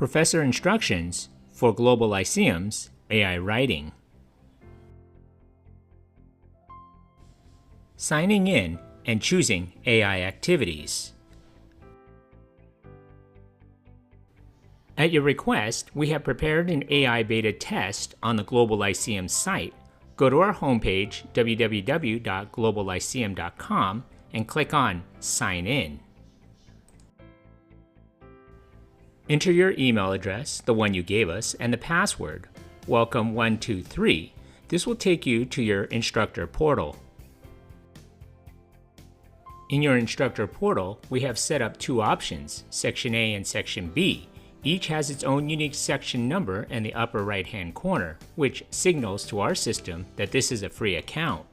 Professor Instructions for Globalyceum's AI Writing. Signing in and choosing AI activities. At your request, we have prepared an AI beta test on the Globalyceum site. Go to our homepage, www.globalyceum.com, and click on Sign In. Enter your email address, the one you gave us, and the password, welcome123. This will take you to your instructor portal. In your instructor portal, we have set up two options, Section A and Section B. Each has its own unique section number in the upper right-hand corner, which signals to our system that this is a free account.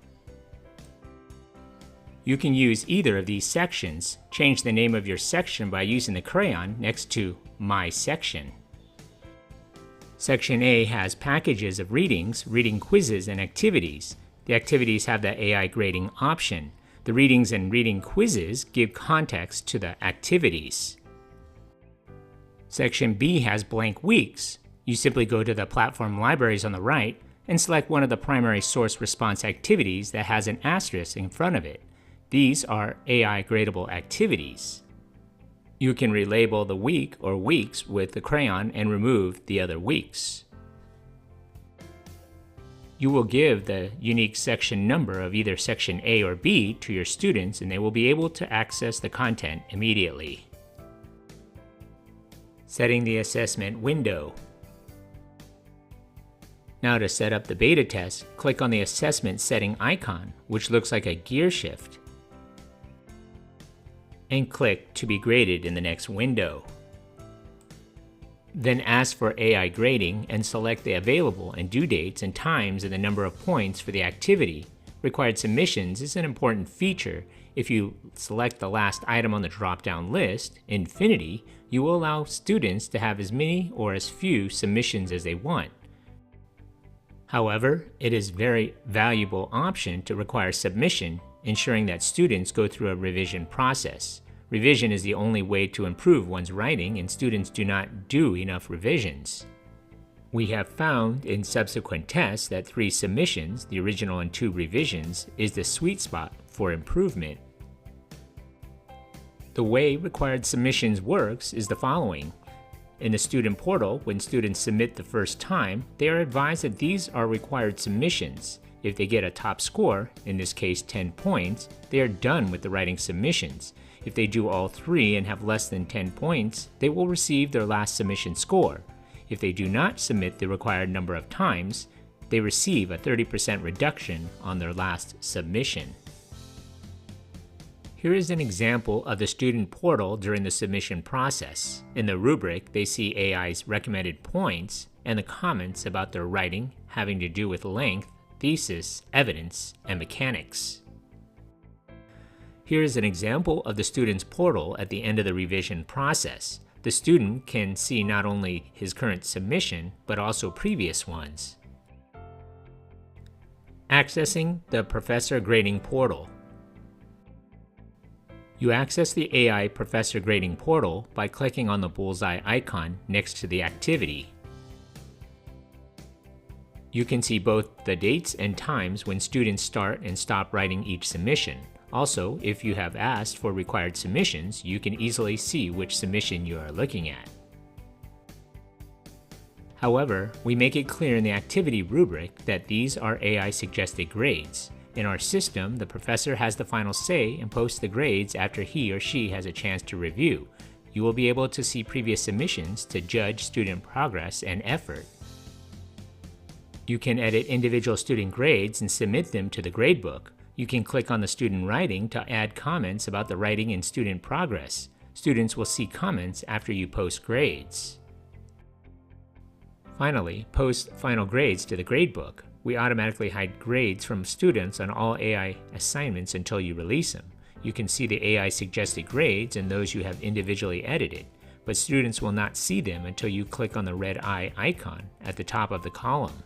You can use either of these sections. Change the name of your section by using the crayon next to My Section. Section A has packages of readings, reading quizzes, and activities. The activities have the AI grading option. The readings and reading quizzes give context to the activities. Section B has blank weeks. You simply go to the platform libraries on the right and select one of the primary source response activities that has an asterisk in front of it. These are AI gradable activities. You can relabel the week or weeks with the crayon and remove the other weeks. You will give the unique section number of either Section A or B to your students, and they will be able to access the content immediately. Setting the assessment window. Now to set up the beta test, click on the assessment setting icon, which looks like a gear shift, and click to be graded in the next window. Then ask for AI grading and select the available and due dates and times and the number of points for the activity. Required submissions is an important feature. If you select the last item on the drop-down list, Infinity, you will allow students to have as many or as few submissions as they want. However, it is a very valuable option to require submission, ensuring that students go through a revision process. Revision is the only way to improve one's writing, and students do not do enough revisions. We have found in subsequent tests that 3 submissions, the original and 2 revisions, is the sweet spot for improvement. The way required submissions works is the following. In the student portal, when students submit the first time, they are advised that these are required submissions. If they get a top score, in this case 10 points, they are done with the writing submissions. If they do all 3 and have less than 10 points, they will receive their last submission score. If they do not submit the required number of times, they receive a 30% reduction on their last submission. Here is an example of the student portal during the submission process. In the rubric, they see AI's recommended points and the comments about their writing having to do with length, thesis, evidence, and mechanics. Here is an example of the student's portal at the end of the revision process. The student can see not only his current submission, but also previous ones. Accessing the Professor Grading Portal. You access the AI Professor Grading Portal by clicking on the bullseye icon next to the activity. You can see both the dates and times when students start and stop writing each submission. Also, if you have asked for required submissions, you can easily see which submission you are looking at. However, we make it clear in the activity rubric that these are AI-suggested grades. In our system, the professor has the final say and posts the grades after he or she has a chance to review. You will be able to see previous submissions to judge student progress and effort. You can edit individual student grades and submit them to the gradebook. You can click on the student writing to add comments about the writing and student progress. Students will see comments after you post grades. Finally, post final grades to the gradebook. We automatically hide grades from students on all AI assignments until you release them. You can see the AI suggested grades and those you have individually edited, but students will not see them until you click on the red eye icon at the top of the column.